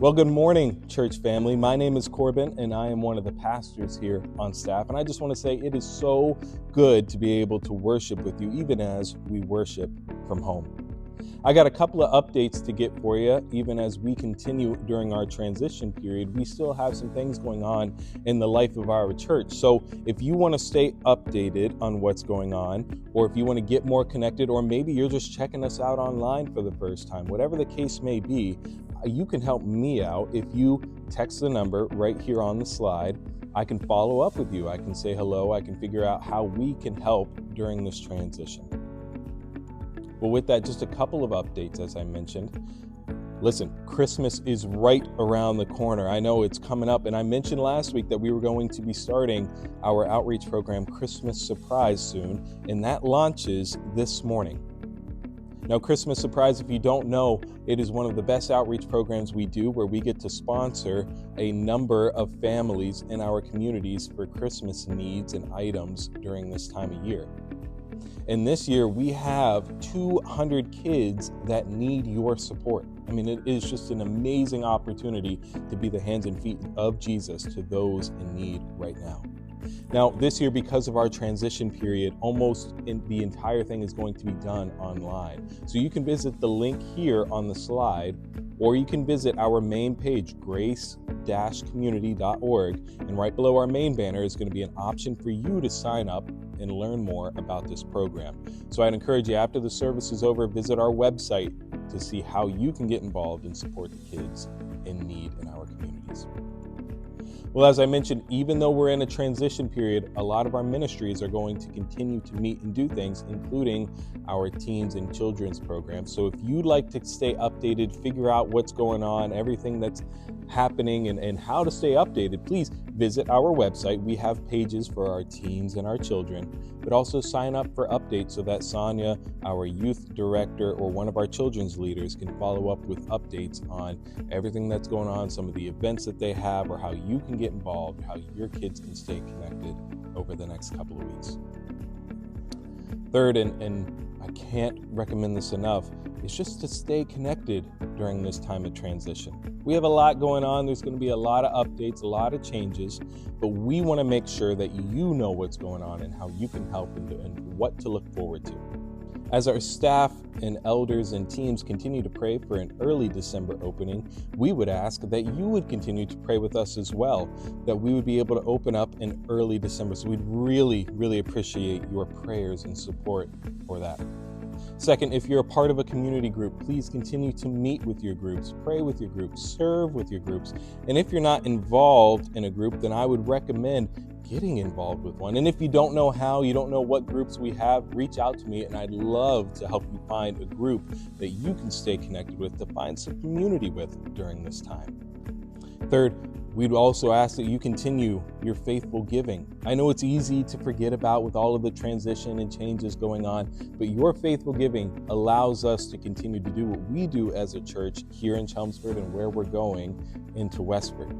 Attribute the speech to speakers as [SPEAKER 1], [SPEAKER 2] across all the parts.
[SPEAKER 1] Well, good morning, church family. My name is Corbin, and I am one of the pastors here on staff. And I just want to say it is so good to be able to worship with you, even as we worship from home. I got a couple of updates to get for you, even as we continue during our transition period. We still have some things going on in the life of our church. So if you want to stay updated on what's going on, or if you want to get more connected, or maybe you're just checking us out online for the first time, whatever the case may be, you can help me out if you text the number right here on the slide. I can follow up with you. I can say hello. I can figure out how we can help during this transition. Well, with that, just a couple of updates, as I mentioned. Listen, Christmas is right around the corner. I know it's coming up, and I mentioned last week that we were going to be starting our outreach program, Christmas Surprise, soon, and that launches this morning. Now, Christmas Surprise, if you don't know, it is one of the best outreach programs we do, where we get to sponsor a number of families in our communities for Christmas needs and items during this time of year. And this year, we have 200 kids that need your support. I mean, it is just an amazing opportunity to be the hands and feet of Jesus to those in need right now. Now, this year, because of our transition period, the entire thing is going to be done online. So you can visit the link here on the slide, or you can visit our main page, grace-community.org, and right below our main banner is going to be an option for you to sign up and learn more about this program. So I'd encourage you, after the service is over, visit our website to see how you can get involved and support the kids in need in our communities. Well, as I mentioned, even though we're in a transition period, a lot of our ministries are going to continue to meet and do things, including our teens and children's programs. So if you'd like to stay updated, figure out what's going on, everything that's happening, and how to stay updated, please visit our website. We have pages for our teens and our children, but also sign up for updates so that Sonia, our youth director, or one of our children's leaders can follow up with updates on everything that's going on, some of the events that they have, or how you can get involved, how your kids can stay connected over the next couple of weeks. Third, and I can't recommend this enough, is just to stay connected during this time of transition. We have a lot going on. There's going to be a lot of updates, a lot of changes, but we want to make sure that you know what's going on and how you can help and what to look forward to. As our staff and elders and teams continue to pray for an early December opening, we would ask that you would continue to pray with us as well, that we would be able to open up in early December. So we'd really, really appreciate your prayers and support for that. Second, if you're a part of a community group, please continue to meet with your groups, pray with your groups, serve with your groups. And if you're not involved in a group, then I would recommend getting involved with one. And if you don't know how, you don't know what groups we have, reach out to me, and I'd love to help you find a group that you can stay connected with, to find some community with during this time. Third, we'd also ask that you continue your faithful giving. I know it's easy to forget about with all of the transition and changes going on, but your faithful giving allows us to continue to do what we do as a church here in Chelmsford and where we're going into Westford.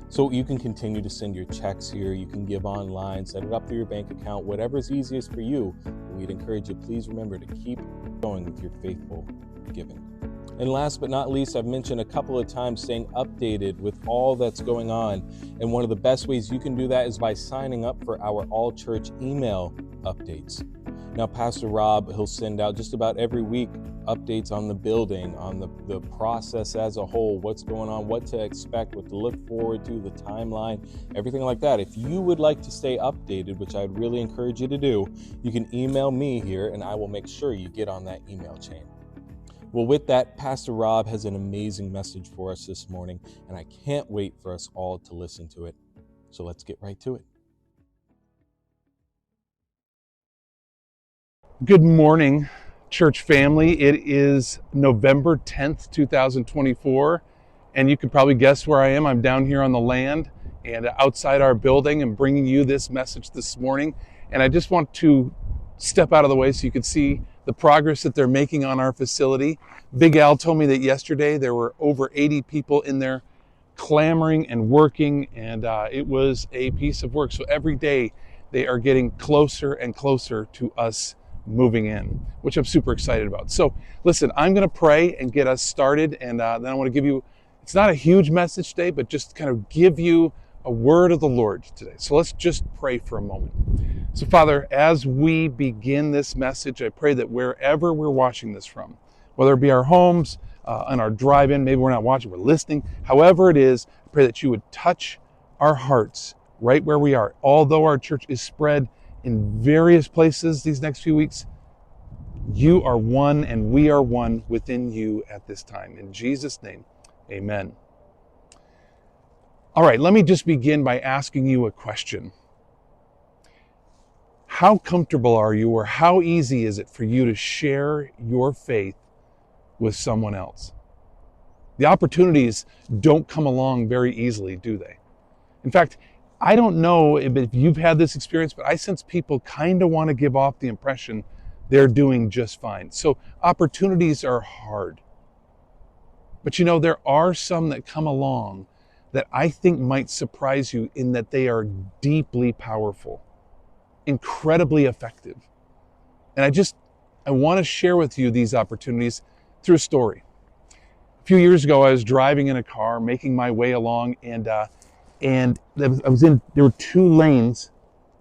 [SPEAKER 1] So you can continue to send your checks here, you can give online, set it up through your bank account, whatever's easiest for you. We'd encourage you, please remember to keep going with your faithful giving. And last but not least, I've mentioned a couple of times staying updated with all that's going on. And one of the best ways you can do that is by signing up for our all-church email updates. Now, Pastor Rob, he'll send out just about every week updates on the building, on the process as a whole, what's going on, what to expect, what to look forward to, the timeline, everything like that. If you would like to stay updated, which I'd really encourage you to do, you can email me here and I will make sure you get on that email chain. Well, with that, Pastor Rob has an amazing message for us this morning, and I can't wait for us all to listen to it. So let's get right to it.
[SPEAKER 2] Good morning, church family. It is November 10th, 2024, and you could probably guess where I am. I'm down here on the land and outside our building and bringing you this message this morning. And I just want to step out of the way so you can see the progress that they're making on our facility. Big Al told me that yesterday there were over 80 people in there clamoring and working, and it was a piece of work. So every day they are getting closer and closer to us moving in, which I'm super excited about. So listen, I'm going to pray and get us started, and then I want to give you It's not a huge message today, but just kind of give you a word of the Lord today. So let's just pray for a moment. So Father, as we begin this message, I pray that wherever we're watching this from, whether it be our homes, on our drive-in, maybe we're not watching, we're listening, however it is, I pray that you would touch our hearts right where we are. Although our church is spread in various places these next few weeks, you are one and we are one within you at this time. In Jesus' name, amen. All right, let me just begin by asking you a question. How comfortable are you, or how easy is it for you to share your faith with someone else? The opportunities don't come along very easily, do they? In fact, I don't know if you've had this experience, but I sense people kind of want to give off the impression they're doing just fine. So opportunities are hard. But you know, there are some that come along that I think might surprise you in that they are deeply powerful, incredibly effective. And I want to share with you these opportunities through a story. A few years ago, I was driving in a car, making my way along, and there were two lanes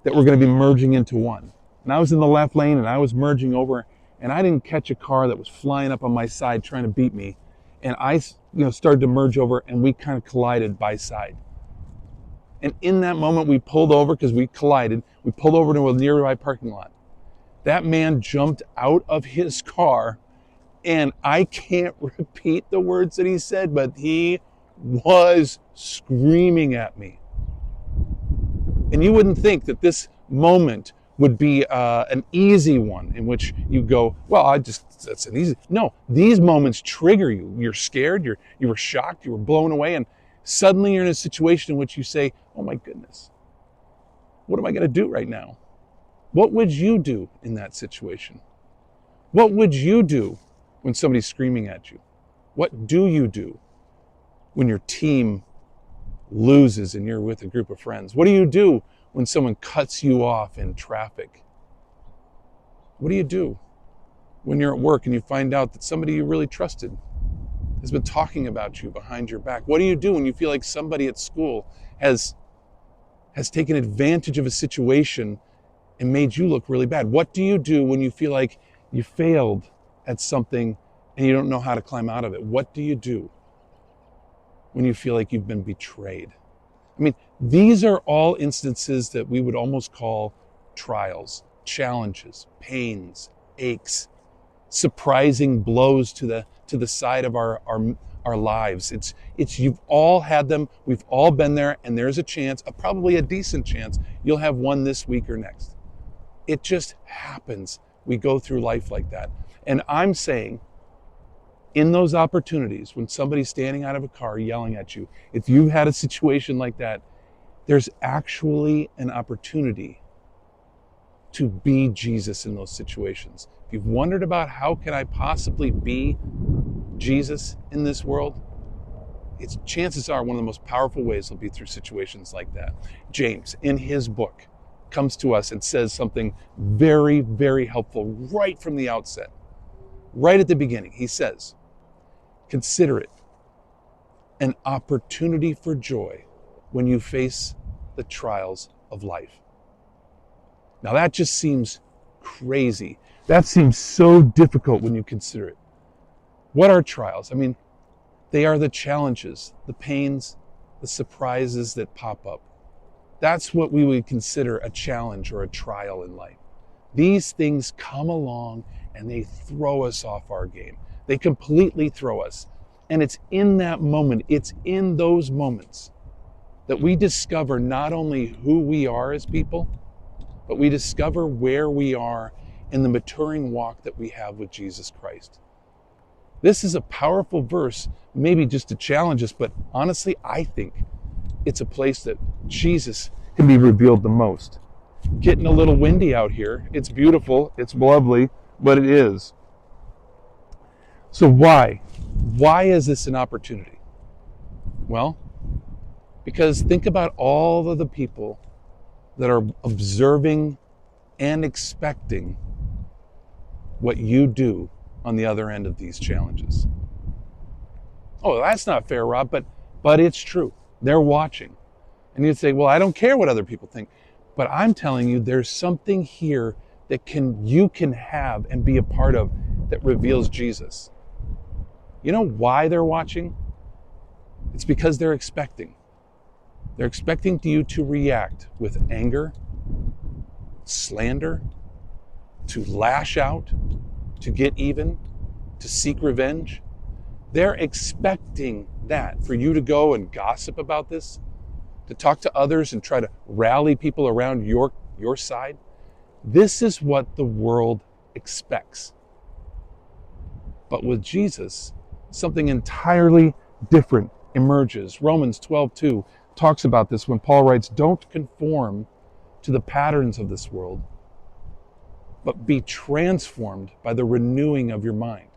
[SPEAKER 2] that were going to be merging into one. And I was in the left lane, and I was merging over, and I didn't catch a car that was flying up on my side trying to beat me. And I, started to merge over, and we kind of collided by side. And in that moment, we pulled over because we collided. We pulled over to a nearby parking lot. That man jumped out of his car, and I can't repeat the words that he said, but he was screaming at me. And you wouldn't think that this moment would be an easy one in which you go, well, that's an easy. No, these moments trigger you. You're scared, you were shocked, you were blown away, and suddenly you're in a situation in which you say, oh my goodness, what am I going to do right now? What would you do in that situation? What would you do when somebody's screaming at you? What do you do when your team loses and you're with a group of friends? What do you do when someone cuts you off in traffic? What do you do when you're at work and you find out that somebody you really trusted has been talking about you behind your back? What do you do when you feel like somebody at school has taken advantage of a situation and made you look really bad? What do you do when you feel like you failed at something and you don't know how to climb out of it? What do you do when you feel like you've been betrayed? I mean, these are all instances that we would almost call trials, challenges, pains, aches, surprising blows to the side of our lives. It's you've all had them, we've all been there, and there's a chance, probably a decent chance, you'll have one this week or next. It just happens. We go through life like that. And I'm saying, in those opportunities, when somebody's standing out of a car yelling at you, if you've had a situation like that, there's actually an opportunity to be Jesus in those situations. If you've wondered about how can I possibly be Jesus in this world, chances are one of the most powerful ways will be through situations like that. James, in his book, comes to us and says something very, very helpful right from the outset. Right at the beginning, he says, consider it an opportunity for joy when you face the trials of life. Now that just seems crazy. That seems so difficult when you consider it. What are trials? I mean, they are the challenges, the pains, the surprises that pop up. That's what we would consider a challenge or a trial in life. These things come along and they throw us off our game. They completely throw us. And it's in that moment, it's in those moments that we discover not only who we are as people, but we discover where we are in the maturing walk that we have with Jesus Christ. This is a powerful verse, maybe just to challenge us, but honestly, I think it's a place that Jesus can be revealed the most. Getting a little windy out here. It's beautiful, it's lovely, but it is. So why? Why is this an opportunity? Well, because think about all of the people that are observing and expecting what you do on the other end of these challenges. Oh, that's not fair, Rob, but it's true. They're watching. And you'd say, well, I don't care what other people think. But I'm telling you, there's something here that you can have and be a part of that reveals Jesus. You know why they're watching? It's because they're expecting. They're expecting you to react with anger, slander, to lash out, to get even, to seek revenge. They're expecting that, for you to go and gossip about this, to talk to others and try to rally people around your side. This is what the world expects. But with Jesus, something entirely different emerges. Romans 12:2 talks about this when Paul writes, "Don't conform to the patterns of this world, but be transformed by the renewing of your mind."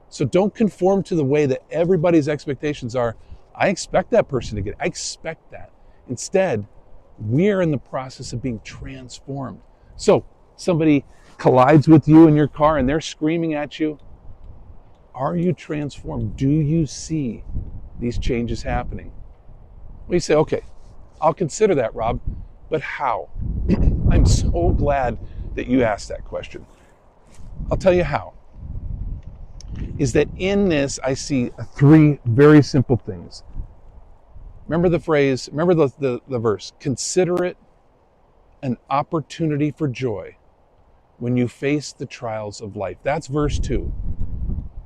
[SPEAKER 2] So don't conform to the way that everybody's expectations are. I expect that person to get it. I expect that. Instead, we're in the process of being transformed. So somebody collides with you in your car and they're screaming at you. Are you transformed? Do you see these changes happening? Well, you say, okay, I'll consider that, Rob, but how? I'm so glad that you asked that question. I'll tell you how. Is that in this, I see three very simple things. Remember the phrase, remember the verse, consider it an opportunity for joy when you face the trials of life. That's verse 2.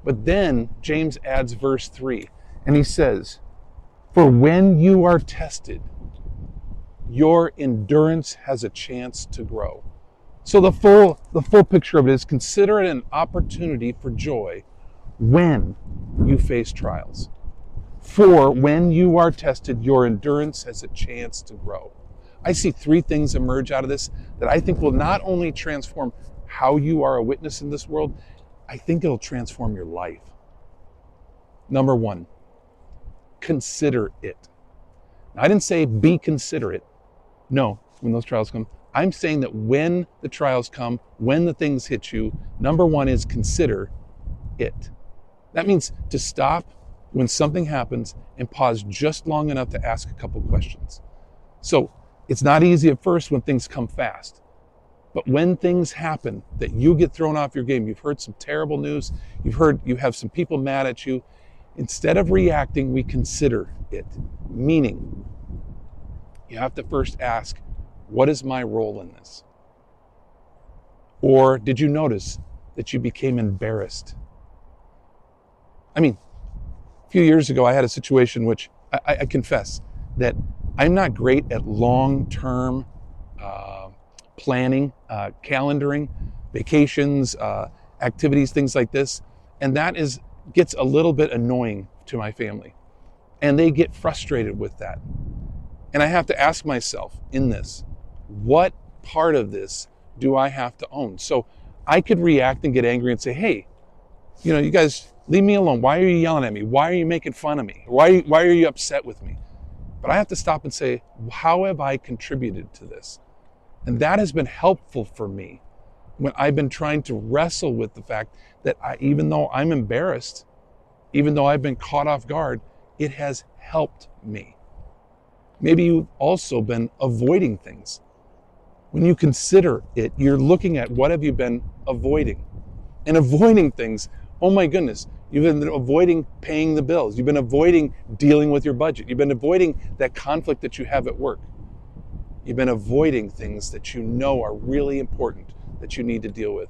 [SPEAKER 2] But then James adds verse 3, and he says, for when you are tested, your endurance has a chance to grow. So the full picture of it is consider it an opportunity for joy when you face trials. For when you are tested, your endurance has a chance to grow. I see three things emerge out of this that I think will not only transform how you are a witness in this world, I think it'll transform your life. Number one, consider it. Now, I didn't say be considerate. No, when those trials come. I'm saying that when the trials come, when the things hit you, number one is consider it. That means to stop when something happens and pause just long enough to ask a couple questions. So it's not easy at first when things come fast. But when things happen that you get thrown off your game, you've heard some terrible news, you have some people mad at you, instead of reacting, we consider it. Meaning, you have to first ask, what is my role in this? Or did you notice that you became embarrassed? I mean, a few years ago, I had a situation which I confess that I'm not great at long-term planning, calendaring, vacations, activities, things like this. And that gets a little bit annoying to my family. And they get frustrated with that. And I have to ask myself in this, what part of this do I have to own? So I could react and get angry and say, hey, you guys, leave me alone. Why are you yelling at me? Why are you making fun of me? Why are you upset with me? But I have to stop and say, how have I contributed to this? And that has been helpful for me when I've been trying to wrestle with the fact that even though I'm embarrassed, even though I've been caught off guard, it has helped me. Maybe you've also been avoiding things. When you consider it, you're looking at what have you been avoiding. And avoiding things, oh my goodness, you've been avoiding paying the bills. You've been avoiding dealing with your budget. You've been avoiding that conflict that you have at work. You've been avoiding things that you know are really important that you need to deal with.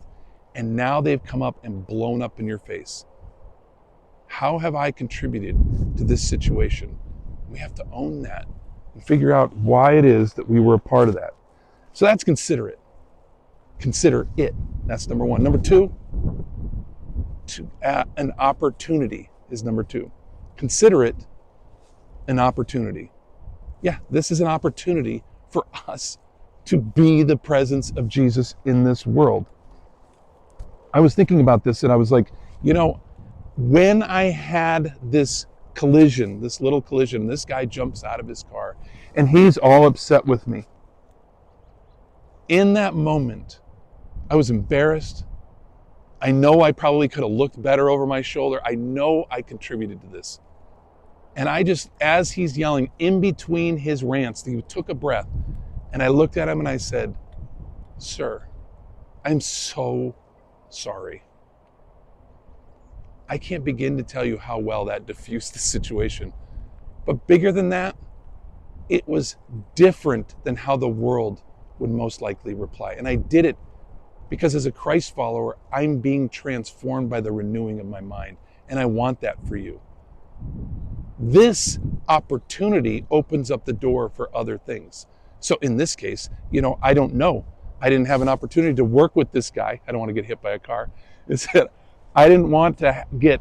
[SPEAKER 2] And now they've come up and blown up in your face. How have I contributed to this situation? We have to own that and figure out why it is that we were a part of that. So that's consider it. Consider it. That's number one. Number two, an opportunity is number two. Consider it an opportunity. Yeah, this is an opportunity for us to be the presence of Jesus in this world. I was thinking about this and I was like, when I had this collision, this little collision, this guy jumps out of his car and he's all upset with me. In that moment, I was embarrassed. I know I probably could have looked better over my shoulder. I know I contributed to this. And I just, as he's yelling, in between his rants, he took a breath, and I looked at him and I said, "Sir, I'm so sorry. I can't begin to tell you how well that diffused the situation. But bigger than that, it was different than how the world would most likely reply. And I did it because as a Christ follower, I'm being transformed by the renewing of my mind. And I want that for you. This opportunity opens up the door for other things. So in this case, I don't know. I didn't have an opportunity to work with this guy. I don't want to get hit by a car. It's that I didn't want to get,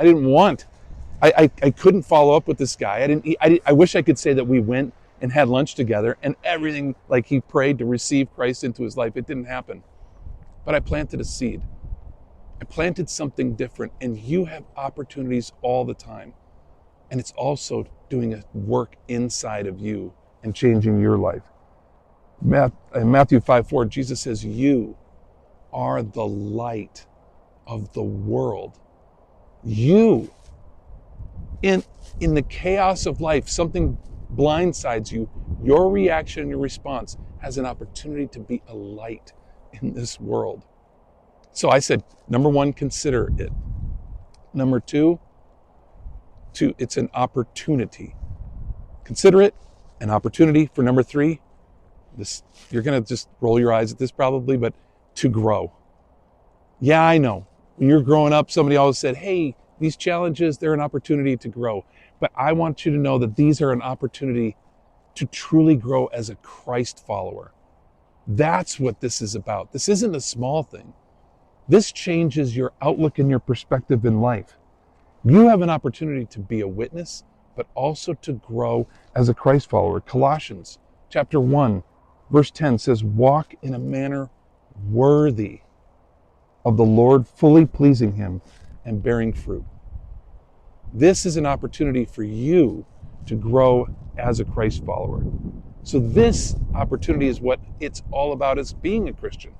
[SPEAKER 2] I couldn't follow up with this guy. I wish I could say that we went and had lunch together and everything, like he prayed to receive Christ into his life. It didn't happen. But I planted a seed. I planted something different, and you have opportunities all the time. And it's also doing a work inside of you and changing your life. In Matthew 5:4, Jesus says, "You are the light of the world." You, in the chaos of life, something blindsides you, your reaction and your response has an opportunity to be a light in this world. So I said, number one, consider it. Number two, it's an opportunity. Consider it an opportunity. For number three, you're going to just roll your eyes at this probably, but to grow. Yeah, I know. When you're growing up, somebody always said, hey, these challenges, they're an opportunity to grow. But I want you to know that these are an opportunity to truly grow as a Christ follower. That's what this is about. This isn't a small thing. This changes your outlook and your perspective in life. You have an opportunity to be a witness, but also to grow as a Christ follower. Colossians chapter 1, verse 10 says, walk in a manner worthy of the Lord, fully pleasing him and bearing fruit. This is an opportunity for you to grow as a Christ follower. So this opportunity is what it's all about as being a Christian,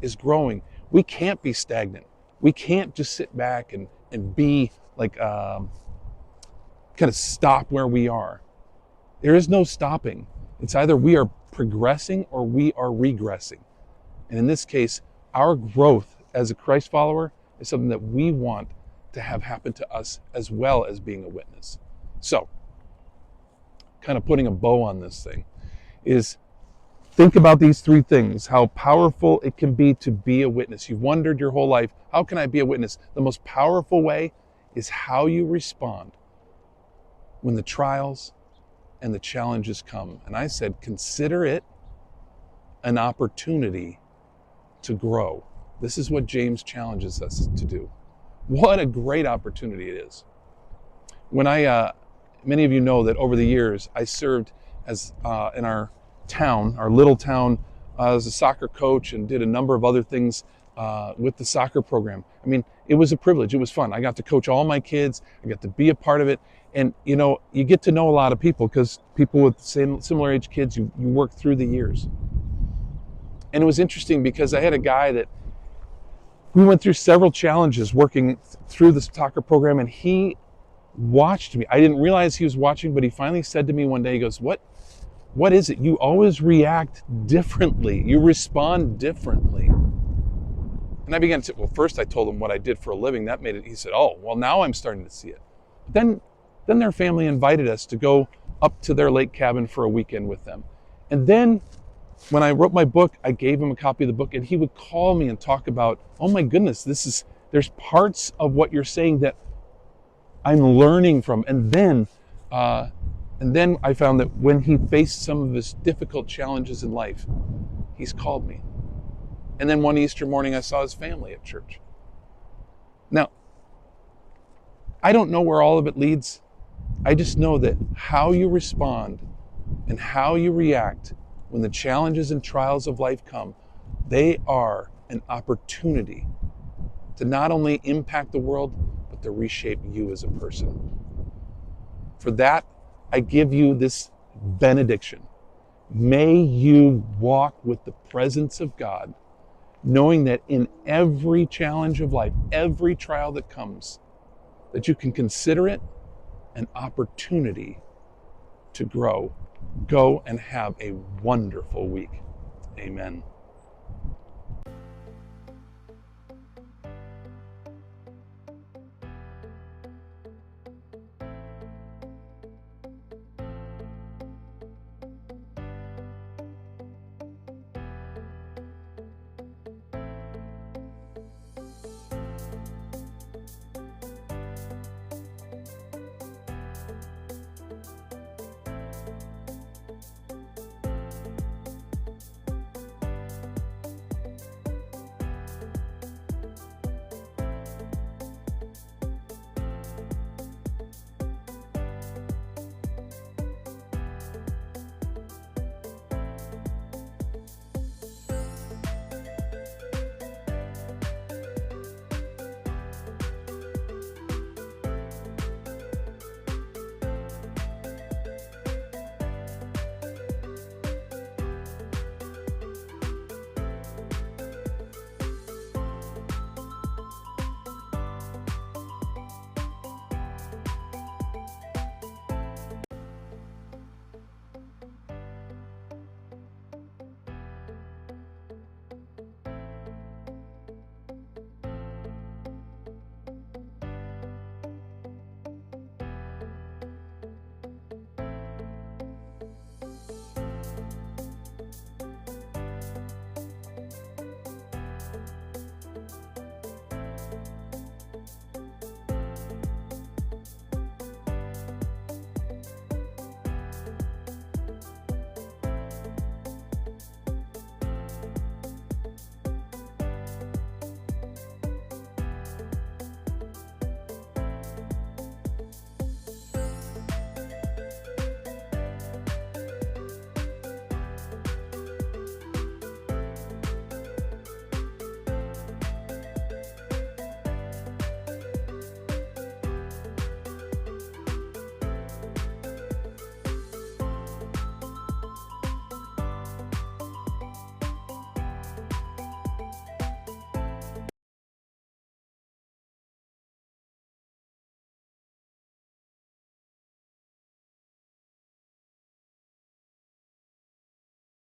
[SPEAKER 2] is growing. We can't be stagnant. We can't just sit back and be like, kind of stop where we are. There is no stopping. It's either we are progressing or we are regressing. And in this case, our growth as a Christ follower is something that we want to have happen to us as well as being a witness. So, kind of putting a bow on this thing is think about these three things, how powerful it can be to be a witness. You've wondered your whole life, how can I be a witness? The most powerful way is how you respond when the trials and the challenges come. And I said, consider it an opportunity to grow. This is what James challenges us to do. What a great opportunity it is. When many of you know that over the years, I served as in our town, our little town, as a soccer coach and did a number of other things with the soccer program. I mean, it was a privilege. It was fun. I got to coach all my kids. I got to be a part of it. And, you get to know a lot of people because people with similar age kids, you work through the years. And it was interesting because I had a guy that we went through several challenges working through the soccer program, and he watched me. I didn't realize he was watching, but he finally said to me one day, he goes, what is it? You always react differently. You respond differently. And I began to say, well, first I told him what I did for a living. That made it, he said, oh, well, now I'm starting to see it. Then their family invited us to go up to their lake cabin for a weekend with them. And then when I wrote my book, I gave him a copy of the book, and he would call me and talk about, oh my goodness, there's parts of what you're saying that I'm learning from. And then I found that when he faced some of his difficult challenges in life, he's called me. And then one Easter morning, I saw his family at church. Now, I don't know where all of it leads. I just know that how you respond and how you react when the challenges and trials of life come, they are an opportunity to not only impact the world, but to reshape you as a person. For that, I give you this benediction. May you walk with the presence of God knowing that in every challenge of life, every trial that comes, that you can consider it an opportunity to grow. Go and have a wonderful week. Amen.